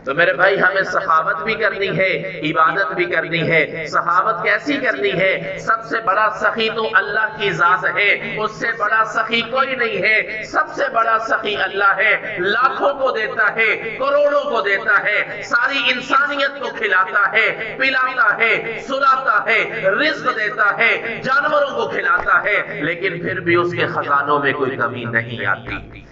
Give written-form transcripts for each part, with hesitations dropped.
تو میرے بھائی ہمیں سخاوت بھی کرنی ہے، عبادت بھی کرنی ہے۔ سخاوت کیسی کرنی ہے؟ سب سے بڑا سخی تو اللہ کی ذات ہے، اس سے بڑا سخی کوئی نہیں ہے۔ سب سے بڑا سخی اللہ ہے، لاکھوں کو دیتا ہے، کروڑوں کو دیتا ہے، ساری انسانیت کو کھلاتا ہے، پلاتا ہے، سلاتا ہے، رزق دیتا ہے، جانوروں کو کھلاتا ہے، لیکن پھر بھی اس کے خزانوں میں کوئی کمی نہیں آتی۔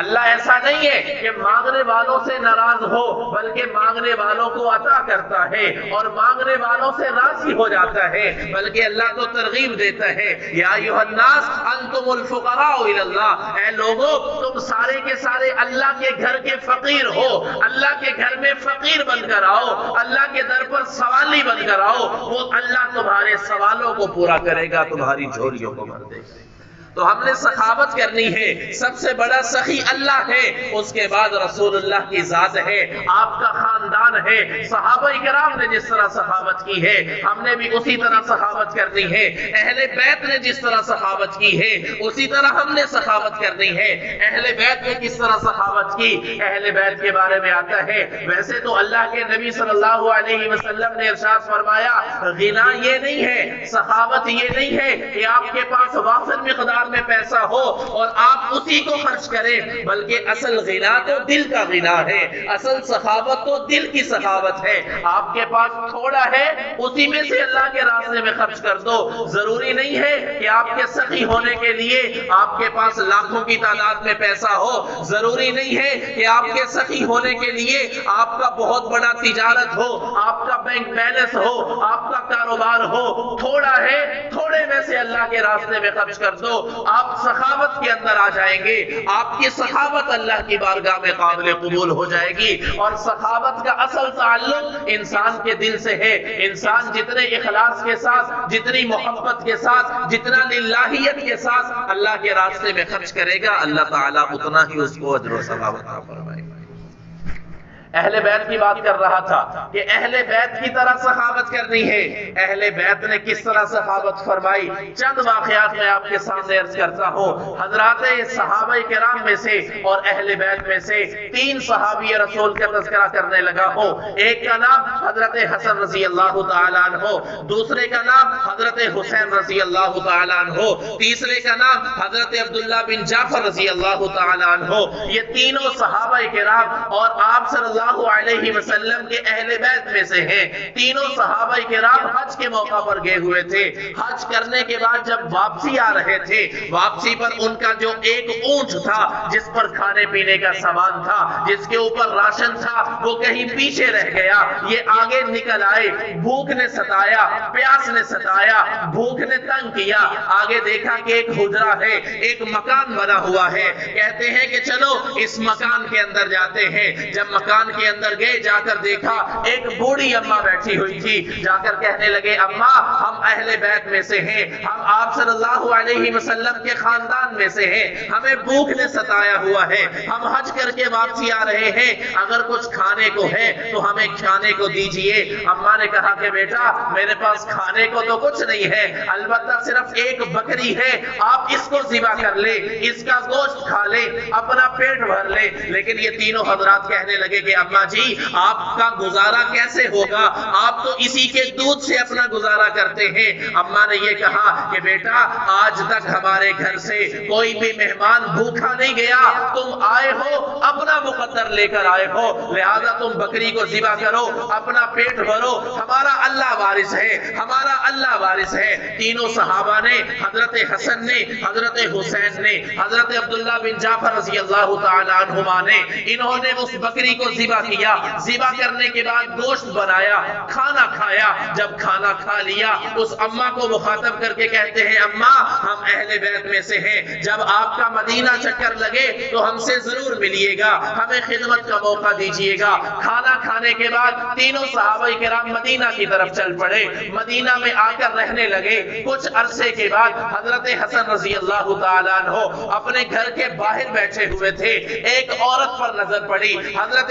اللہ ایسا نہیں ہے کہ مانگنے والوں سے ناراض ہو، بلکہ مانگنے والوں کو عطا کرتا ہے اور مانگنے والوں سے راضی ہو جاتا ہے، بلکہ اللہ تو ترغیب دیتا ہے، یا ایھا الناس انتم الفقراء الی اللہ، اے لوگوں تم سارے کے سارے اللہ کے گھر کے فقیر ہو، اللہ کے گھر میں فقیر بن کر آؤ، اللہ کے در پر سوالی بن کر آؤ، وہ اللہ تمہارے سوالوں کو پورا کرے گا، تمہاری جھولیوں کو بھر دے گا۔ تو ہم نے سخاوت کرنی ہے، سب سے بڑا سخی اللہ ہے، اس کے بعد رسول اللہ کی ذات ہے، آپ کا خاندان ہے، صحابہ کرام نے جس طرح سخاوت کی ہے ہم نے بھی اسی طرح سخاوت کرنی ہے، اہل بیت نے جس طرح سخاوت کی ہے اسی طرح ہم نے سخاوت کرنی ہے۔ اہل بیت نے کس طرح سخاوت کی؟ اہل بیت کے بارے میں آتا ہے، ویسے تو اللہ کے نبی صلی اللہ علیہ وسلم نے ارشاد فرمایا غنا یہ نہیں ہے، سخاوت یہ نہیں ہے کہ آپ کے پاس وافر مقدار میں پیسہ ہو اور آپ اسی کو خرچ کریں، بلکہ اصل غنا تو دل کا غنا ہے، اصل سخاوت تو دل کی سخاوت ہے۔ آپ کے پاس تھوڑا ہے اسی میں سے اللہ کے راستے میں خرچ کر دو، ضروری نہیں ہے کہ آپ کے سخی ہونے کے لیے آپ کے پاس لاکھوں کی تعداد میں پیسہ ہو، ضروری نہیں ہے کہ آپ کے سخی ہونے کے لیے آپ کا بہت بڑا تجارت ہو، آپ کا بینک بیلنس ہو، آپ کا کاروبار ہو، تھوڑا ہے تھوڑے میں سے اللہ کے راستے میں خرچ کر دو، آپ سخاوت کے اندر آ جائیں گے، آپ کی سخاوت اللہ کی بارگاہ میں قابل قبول ہو جائے گی۔ اور سخاوت کا اصل تعلق انسان کے دل سے ہے، انسان جتنے اخلاص کے ساتھ، جتنی محبت کے ساتھ، جتنا للہیت کے ساتھ اللہ کے راستے میں خرچ کرے گا، اللہ تعالیٰ اتنا ہی اس کو اجر و ثواب عطا فرمائے گا۔ اہل بیت کی بات کر رہا تھا کہ اہل بیت کی طرح سخاوت کرنی ہے۔ اہل بیت نے کس طرح سخاوت فرمائی؟ چند واقعات میں آپ کے سامنے عرض کرتا ہوں۔ حضرات صحابہ کرام میں سے اور اہل بیت میں سے 3 صحابی رسول کا تذکرہ کرنے لگا ہوں۔ ایک کا نام حضرت حسن رضی اللہ تعالیٰ عنہ، دوسرے کا نام حضرت حسین رضی اللہ تعالیٰ عنہ، تیسرے کا نام حضرت عبداللہ بن جعفر رضی اللہ تعالیٰ عنہ۔ یہ تینوں صحابہ کرام اور آپ صلی اللہ علیہ وسلم کے اہل بیت میں سے ہیں۔ تینوں صحابہ کرام حج کے موقع پر گئے ہوئے تھے۔ حج کرنے کے بعد جب واپسی آ رہے تھے، واپسی پر ان کا جو ایک اونٹ تھا جس پر کھانے پینے کا سامان تھا، جس کے اوپر راشن تھا، وہ کہیں پیچھے رہ گیا۔ یہ آگے نکل آئے، بھوک نے ستایا، پیاس نے ستایا، بھوک نے تنگ کیا۔ آگے دیکھا کہ ایک حجرہ ہے، ایک مکان بنا ہوا ہے، کہتے ہیں کہ چلو اس مکان کے اندر جاتے ہیں۔ جب مکان کے اندر گئے، جا کر دیکھا ایک بوڑھی اماں بیٹھی ہوئی تھی۔ جا کر کہنے لگے اماں ہم اہل بیت میں سے ہیں، ہم آپ صلی اللہ علیہ وسلم کے خاندان میں سے ہیں، ہمیں بھوک نے ستایا ہوا ہے، ہم حج کر کے واپسی آ رہے ہیں، اگر کچھ کھانے کو ہے تو ہمیں کھانے کو دیجئے۔ اماں نے کہا کہ بیٹا میرے پاس کھانے کو تو کچھ نہیں ہے، البتہ صرف ایک بکری ہے، آپ اس کو ذبح کر لے، اس کا گوشت کھا لے، اپنا پیٹ بھر لے۔ لیکن یہ تینوں حضرات کہنے لگے کہ اماں جی آپ کا گزارا کیسے ہوگا، آپ تو اسی کے دودھ سے اپنا گزارا کرتے ہیں۔ اماں نے یہ کہا کہ بیٹا آج تک ہمارے گھر سے کوئی بھی مہمان بھوکا نہیں گیا، تم آئے ہو اپنا مقدر لے کر آئے ہو، لہذا تم بکری کو ذبح کرو، اپنا پیٹ بھرو، ہمارا اللہ وارث ہے، ہمارا اللہ وارث ہے۔ تینوں صحابہ نے، حضرت حسن نے، حضرت حسین نے، حضرت عبداللہ بن جعفر رضی اللہ تعالیٰ عنہما نے، انہوں نے اس بکری کو ذبح کیا، ذبح کرنے کے بعد گوشت بنایا، کھانا کھایا۔ جب کھانا کھا لیا اس اماں کو مخاطب کر کے کہتے ہیں اماں ہم اہل بیت میں سے ہیں، جب آپ کا مدینہ چکر لگے تو ہم سے ضرور ملیے گا، ہمیں خدمت کا موقع دیجیے گا۔ کھانا کھانے کے بعد تینوں صحابہ کرام مدینہ کی طرف چل پڑے، مدینہ میں آ کر رہنے لگے۔ کچھ عرصے کے بعد حضرت حسن رضی اللہ تعالیٰ عنہ اپنے گھر کے باہر بیٹھے ہوئے تھے، ایک عورت پر نظر پڑی۔ حضرت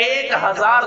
1000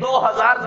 2000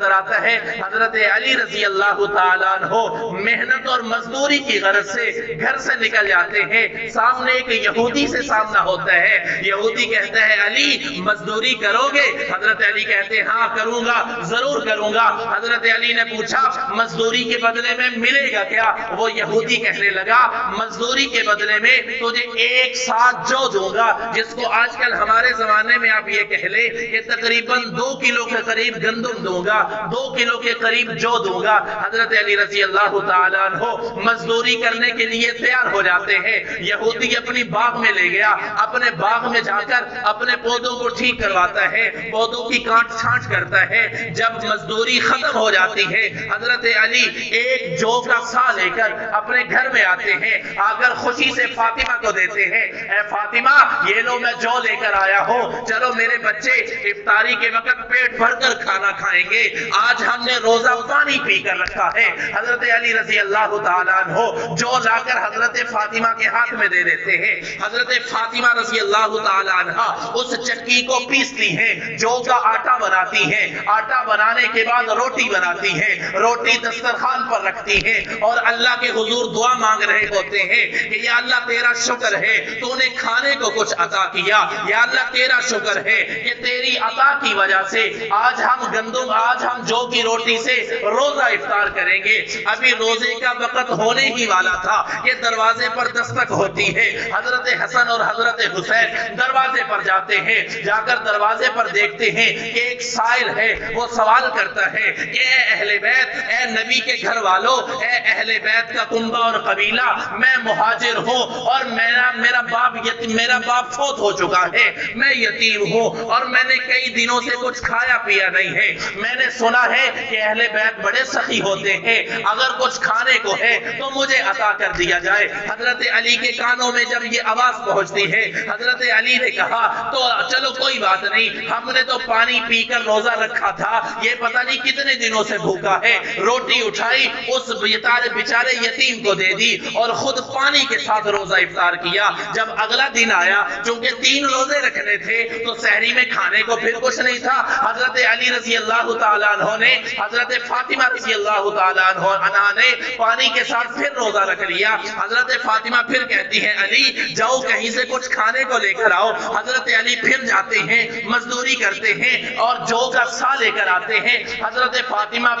اندر آتا ہے حضرت علی رضی اللہ تعالیٰ عنہ محنت اور مزدوری کی غرض سے گھر سے نکل جاتے ہیں. سامنے ایک یہودی سے سامنا ہوتا ہے. یہودی کہتا ہے علی مزدوری کرو گے؟ حضرت علی کہتے ہیں ہاں کروں گا، ضرور کروں گا. حضرت علی نے پوچھا مزدوری کے بدلے میں ملے گا کیا؟ وہ یہودی کہنے لگا مزدوری کے بدلے میں تجھے 1 ساعت جو دوں گا، جس کو آج کل ہمارے زمانے میں آپ یہ کہہ لیں کہ تقریباً 2 کلو کے قریب گندم دوں گا، 2 کلو کے قریب جو دوں گا. حضرت علی رضی اللہ تعالیٰ عنہ مزدوری کرنے کے لیے تیار ہو جاتے ہیں. یہودی اپنی باغ میں لے گیا، اپنے باغ میں جا کر اپنے پودوں کو ٹھیک کرواتا ہے، پودوں کی کاٹ چھانٹ کرتا ہے. جب مزدوری ختم ہو جاتی ہے حضرت علی ایک جو کا سا لے کر اپنے گھر میں آتے ہیں. آ کر خوشی سے فاطمہ کو دیتے ہیں، اے فاطمہ یہ لو میں جو لے کر آیا ہوں، چلو میرے بچے افطاری کے وقت پیٹ بھر کر کھانا کھائیں گے، آج ہم نے روزہ پانی پی کر رکھا ہے. حضرت علی رضی اللہ تعالیٰ عنہ جو لا کر حضرت فاطمہ کے ہاتھ میں دے دیتے ہیں. حضرت فاطمہ رضی اللہ تعالیٰ عنہ اس چکی کو پیستی ہیں، جو کا آٹا بناتی ہیں. آٹا بنانے کے بعد روٹی بناتی ہیں، روٹی دسترخوان پر رکھتی ہیں اور اللہ کے حضور دعا مانگ رہے ہوتے ہیں کہ یا اللہ تیرا شکر ہے تو نے کھانے کو کچھ عطا کیا، یا اللہ تیرا شکر ہے کہ تیری عطا کی وجہ سے آج ہم جو کی روٹی سے روزہ افطار کریں گے. ابھی روزے کا وقت ہونے ہی والا تھا کہ دروازے پر دستک ہوتی ہے. حضرت حسن اور حضرت حسین دروازے پر جاتے ہیں، جا کر دروازے پر دیکھتے ہیں کہ ایک سائل ہے، وہ سوال کرتا ہے کہ اے اہل بیت، اے نبی کے گھر والوں، اے اہل بیت کا کنبہ اور قبیلہ، میں مہاجر ہوں اور میرا باپ فوت ہو چکا ہے، میں یتیم ہوں اور میں نے کئی دنوں سے کچھ کھایا پیا نہیں ہے. میں نے سنا ہے کہ اہل بیت بڑے سخی ہوتے ہیں، اگر کچھ کھانے کو ہے تو مجھے عطا کر دیا جائے. حضرت علی کے کانوں میں جب یہ آواز پہنچتی ہے حضرت علی نے کہا تو چلو کوئی بات نہیں، ہم نے تو پانی پی کر روزہ رکھا تھا، یہ پتہ نہیں کتنے دنوں سے بھوکا ہے. روٹی اٹھائی، اس بیچارے یتیم کو دے دی اور خود پانی کے ساتھ روزہ افطار کیا. جب اگلا دن آیا، چونکہ 3 روزے رکھنے تھے تو سحری میں کھانے کو پھر کچھ نہیں تھا. حضرت علی رضی اللہ تعالیٰ عنہ نے حضرت فاطمہ رضی اللہ تعالیٰ عنہ نے پانی کے ساتھ پھر روزہ رکھ لیا. حضرت فاطمہ پھر کہتی ہے علی جاؤ کہیں سے کچھ کھانے کو لے کر آؤ. حضرت علی پھر جاتے ہیں، مزدوری کرتے ہیں اور جو کا سا لے کر آتے ہیں. حضرت فاطمہ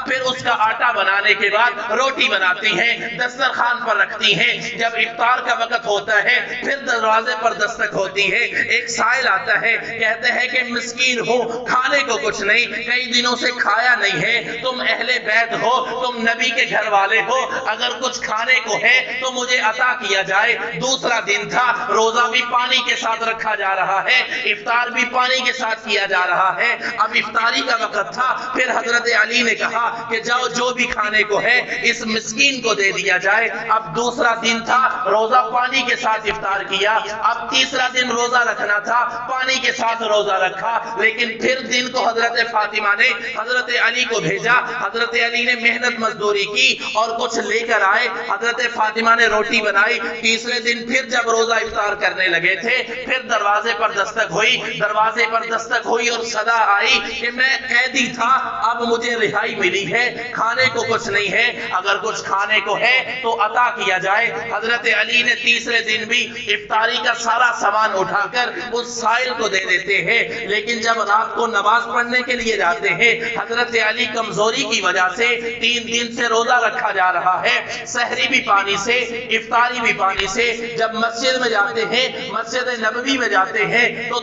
پھر اس کا آٹا بنانے کے بعد روٹی بناتی ہیں، دسترخوان پر رکھتی ہیں. جب افطار کا وقت ہوتا ہے پھر دروازے پر دستک ہوتی ہے. ایک سائل آتا ہے، کہتے ہیں کہ مسکین ہوں، کھانے کو کچھ نہیں، کئی دنوں سے کھایا نہیں ہے، تم اہل بیت ہو، تم نبی کے گھر والے ہو، اگر کچھ کھانے کو ہے تو مجھے عطا کیا جائے. دوسرا دن تھا، روزہ بھی پانی کے ساتھ رکھا جا رہا ہے، افطار بھی پانی کے ساتھ کیا جا رہا ہے. اب افطاری کا وقت تھا، پھر حضرت علی نے کہا کہ جاؤ جو بھی کھانے کو ہے اس مسکین کو دے دیا جائے. اب دوسرا دن تھا، روزہ پانی کے ساتھ افطار کیا. اب تیسرا دن روزہ رکھنا تھا، پانی کے ساتھ روزہ رکھا. لیکن پھر دن کو حضرت فاطمہ نے حضرت علی کو بھیجا. حضرت علی نے محنت مزدوری کی اور کچھ لے کر آئے. حضرت فاطمہ نے روٹی بنائی. تیسرے دن پھر جب روزہ افطار کرنے لگے تھے پھر دروازے پر دستک ہوئی اور صدا آئی کہ میں قیدی تھا، اب مجھے رہائی ملی ہے، کھانے کو کچھ نہیں ہے، اگر کچھ کھانے کو ہے تو عطا کیا جائے. حضرت علی نے تیسرے دن بھی افطاری کا سارا سامان اٹھا کر اس سائل کو دے دیتے ہیں. لیکن جب رات کو نماز پڑھنے کے لیے جاتے ہیں حضرت علی کمزوری کی وجہ سے 3 دن سے روزہ رکھا جا رہا ہے، سحری بھی پانی سے، افطاری بھی پانی سے. جب مسجد میں جاتے ہیں، مسجد نبوی میں جاتے ہیں تو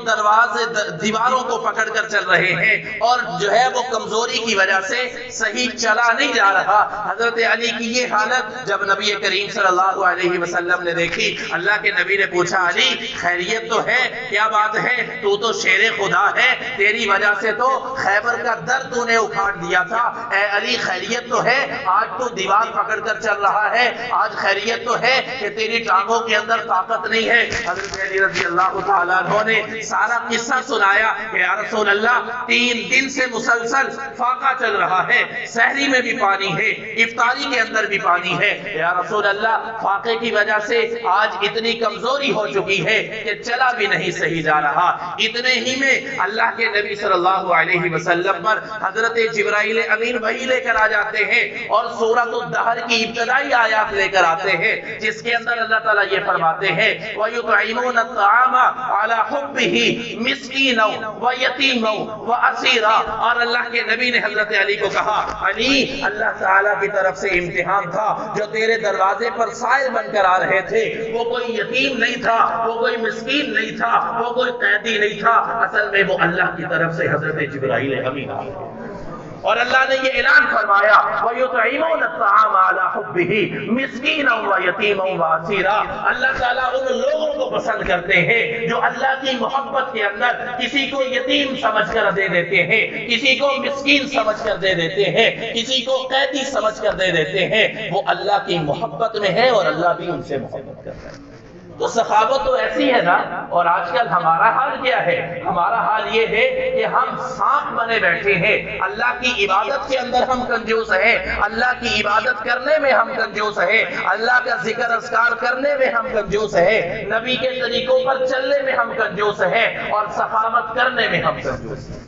دیواروں کو پکڑ کر چل رہے ہیں اور جو ہے وہ کمزوری کی وجہ سے صحیح چلا نہیں جا رہا. حضرت علی کی یہ حالت جب نبی کریم صلی اللہ علیہ وسلم نے دیکھی، اللہ کے نبی نے پوچھا علی خیریت تو ہے؟ کیا بات ہے؟ تو شیر خدا ہے، تیری وجہ سے تو خیبر کا در تو نے اکھاڑ دیا تھا. اے علی خیریت تو ہے؟ آج تو دیوار پکڑ کر چل رہا ہے، آج خیریت تو ہے کہ تیری ٹانگوں کے اندر طاقت نہیں ہے؟ حضرت علی رضی اللہ تعالیٰ عنہ نے سارا قصہ سنایا کہ یا رسول اللہ 3 دن سے مسلسل فاقہ چل رہا ہے، سحری میں بھی پانی ہے، افطاری کے اندر بھی پانی ہے. یا رسول اللہ فاقے کی وجہ سے آج اتنی کمزوری ہو چکی ہے کہ چلا بھی نہیں صحیح جا رہا. اتنے ہی میں اللہ کے نبی صلی صلی اللہ علیہ وسلم پر حضرت جبرائیل امین وحی لے کر آ جاتے ہیں اور سورۃ الدہر کی ابتدائی آیات لے کر آتے ہیں جس کے اندر اللہ تعالیٰ یہ فرماتے ہیں وَيُطْعِمُونَ الطَّعَامَ عَلَى حُبِّهِ مِسْكِينًا وَيَتِيمًا وَأَسِيرًا۔ اور اللہ کے نبی نے حضرت علی کو کہا علی اللہ تعالیٰ کی طرف سے امتحان تھا، جو تیرے دروازے پر سائل بن کر آ رہے تھے وہ کوئی یتیم نہیں تھا، وہ کوئی مسکین نہیں تھا، وہ کوئی قیدی نہیں تھا، اصل میں وہ اللہ کی طرف سے حضرت جبرائیل امین آ رہے ہیں۔ اور اللہ نے یہ اعلان فرمایا وَيُطْعِمُونَ الطَّعَامَ عَلَى حُبِّهِ مِسْكِينًا وَيَتِيمًا وَأَسِيرًا۔ اللہ تعالیٰ ان لوگوں کو پسند کرتے ہیں جو اللہ کی محبت کے اندر کسی کو یتیم سمجھ کر دے دیتے ہیں، کسی کو مسکین سمجھ کر دے دیتے ہیں، کسی کو قیدی سمجھ کر دے دیتے ہیں، وہ اللہ کی محبت میں ہے اور اللہ بھی ان سے محبت کرتا ہے۔ تو سخاوت تو ایسی ہے نا۔ اور آج کل ہمارا حال کیا ہے؟ ہمارا حال یہ ہے کہ ہم سانپ بنے بیٹھے ہیں، اللہ کی عبادت کے اندر ہم کنجوس ہیں، اللہ کی عبادت کرنے میں ہم کنجوس ہیں، اللہ کا ذکر اذکار کرنے میں ہم کنجوس ہیں، نبی کے طریقوں پر چلنے میں ہم کنجوس ہیں، اور سخاوت کرنے میں ہم کنجوس ہیں۔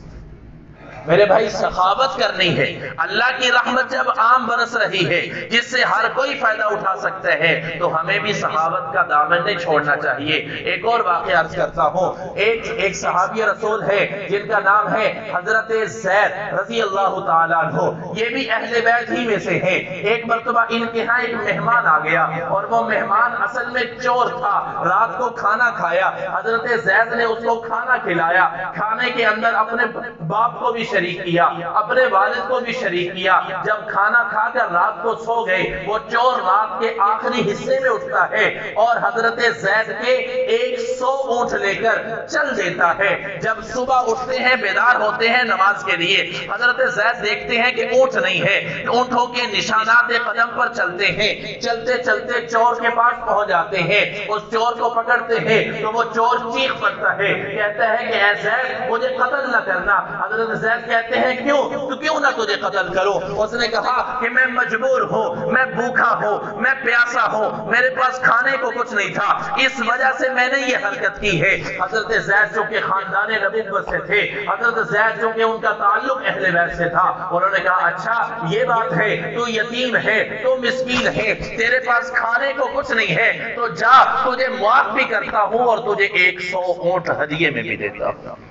میرے بھائی سخاوت کرنی ہے۔ اللہ کی رحمت جب عام برس رہی ہے جس سے ہر کوئی فائدہ اٹھا سکتا ہے تو ہمیں بھی سخاوت کا دامن نہیں چھوڑنا چاہیے۔ ایک اور واقعہ عرض کرتا ہوں۔ ایک صحابی رسول ہے جن کا نام ہے حضرت زید رضی اللہ تعالیٰ عنہ، یہ بھی اہل بیت ہی میں سے ہیں۔ ایک مرتبہ ان کے ہاں ایک مہمان آ گیا اور وہ مہمان اصل میں چور تھا، رات کو کھانا کھایا، حضرت زید نے اس کو کھانا کھلایا، کھانے کے اندر اپنے باپ کو بھی شریک کیا، اپنے والد کو بھی شریک کیا۔ جب کھانا کھا کر رات کو سو گئے، وہ چور رات کے آخری حصے میں اٹھتا ہے اور حضرت زید کے 100 اونٹ لے کر چل دیتا ہے۔ جب صبح اٹھتے ہیں، بیدار ہوتے ہیں نماز کے لیے، حضرت زید دیکھتے ہیں کہ اونٹ نہیں ہے، اونٹوں کے نشانات قدم پر چلتے ہیں، چلتے چلتے چور کے پاس پہنچ جاتے ہیں، اس چور کو پکڑتے ہیں تو وہ چور چیخ پڑتا ہے، کہتا ہے کہ اے زید مجھے قتل نہ کرنا۔ حضرت زید کہتے ہیں کیوں نہ تجھے قتل کرو؟ اس نے کہا کہ میں مجبور ہوں، میں بھوکا ہوں، میں پیاسا ہوں، میرے پاس کھانے کو کچھ نہیں تھا، اس وجہ سے میں نے یہ حرکت کی ہے۔ حضرت زید جو کہ خاندان نبوت سے تھے، حضرت زید جو کہ ان کا تعلق اہل بیت سے تھا، انہوں نے کہا اچھا یہ بات ہے، تو یتیم ہے، تو مسکین ہے، تیرے پاس کھانے کو کچھ نہیں ہے، تو جا تجھے معاف بھی کرتا ہوں اور تجھے 100 اونٹ ہدیے میں بھی دیتا ہوں۔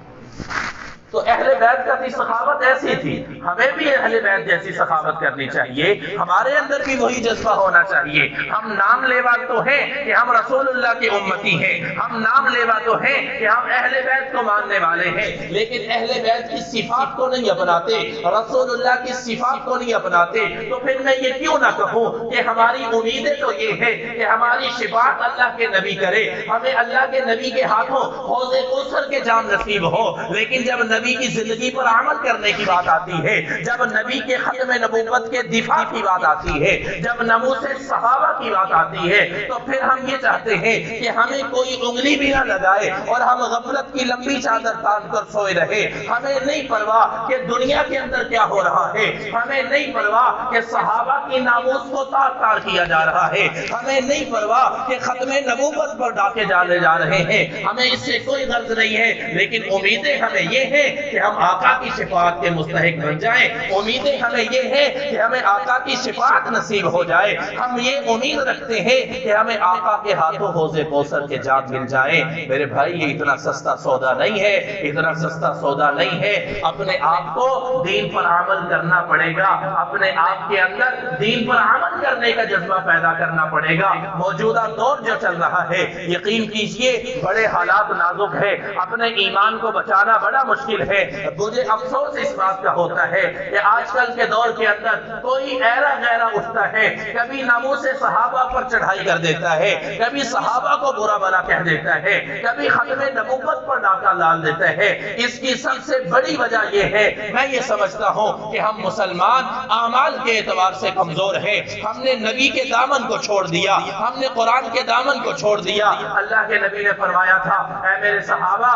تو اہل بیت کا بھی سخاوت ایسی تھی، ہمیں بھی اہل بیت جیسی سخاوت کرنی چاہیے، ہمارے اندر بھی وہی جذبہ ہونا چاہیے۔ ہم نام لیوا تو ہیں کہ ہم رسول اللہ کی امتی ہیں، ہم نام لیوا تو ہیں کہ ہم اہل بیت کو ماننے والے ہیں، لیکن اہل بیت کی صفات کو نہیں اپناتے، رسول اللہ کی صفات کو نہیں اپناتے۔ تو پھر میں یہ کیوں نہ کہوں کہ ہماری امیدیں تو یہ ہے کہ ہماری شفاعت اللہ کے نبی کرے، ہمیں اللہ کے نبی کے ہاتھوں حوض کوثر کے جام نصیب ہو۔ لیکن جب نبی کی زندگی پر عمل کرنے کی بات آتی ہے، جب نبی کے ختم نبوت کے دفاع کی بات آتی ہے، جب ناموس صحابہ کی بات آتی ہے، تو پھر ہم یہ چاہتے ہیں کہ ہمیں کوئی انگلی بھی نہ لگائے اور ہم غفلت کی لمبی چادر تان کر سوئے رہے۔ ہمیں نہیں پرواہ کہ دنیا کے اندر کیا ہو رہا ہے، ہمیں نہیں پرواہ کہ صحابہ کی ناموس کو تار تار کیا جا رہا ہے، ہمیں نہیں پرواہ کہ ختم نبوت پر ڈاکے ڈالے جا رہے ہیں، ہمیں اس سے کوئی غرض نہیں ہے، لیکن امیدیں ہمیں یہ ہیں کہ ہم آقا کی شفاعت کے مستحق بن جائیں، امیدیں ہمیں یہ ہے کہ ہمیں آقا کی شفاعت نصیب ہو جائے، ہم یہ امید رکھتے ہیں کہ ہمیں آقا کے ہاتھوں حوض کوثر کے جام مل جائیں۔ میرے بھائی یہ اتنا سستا سودا نہیں ہے، اتنا سستا سودا نہیں ہے۔ اپنے آپ کو دین پر عمل کرنا پڑے گا، اپنے آپ کے اندر دین پر عمل کرنے کا جذبہ پیدا کرنا پڑے گا۔ موجودہ دور جو چل رہا ہے، یقین کیجئے بڑے حالات نازک ہے، اپنے ایمان کو بچانا بڑا مشکل ہے۔ مجھے افسوس اس بات کا ہوتا ہے کہ آج کل کے دور کے اندر کوئی ایرا غیرہ اٹھتا ہے، کبھی ناموس صحابہ پر چڑھائی کر دیتا ہے، کبھی صحابہ کو برا بھلا کہہ دیتا ہے، کبھی ختم نبوت پر ڈاکہ ڈال دیتا ہے۔ اس کی سب سے بڑی وجہ یہ ہے، میں یہ سمجھتا ہوں کہ ہم مسلمان اعمال کے اعتبار سے کمزور ہیں، ہم نے نبی کے دامن کو چھوڑ دیا، ہم نے قرآن کے دامن کو چھوڑ دیا۔ اللہ کے نبی نے فرمایا تھا اے میرے صحابہ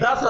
10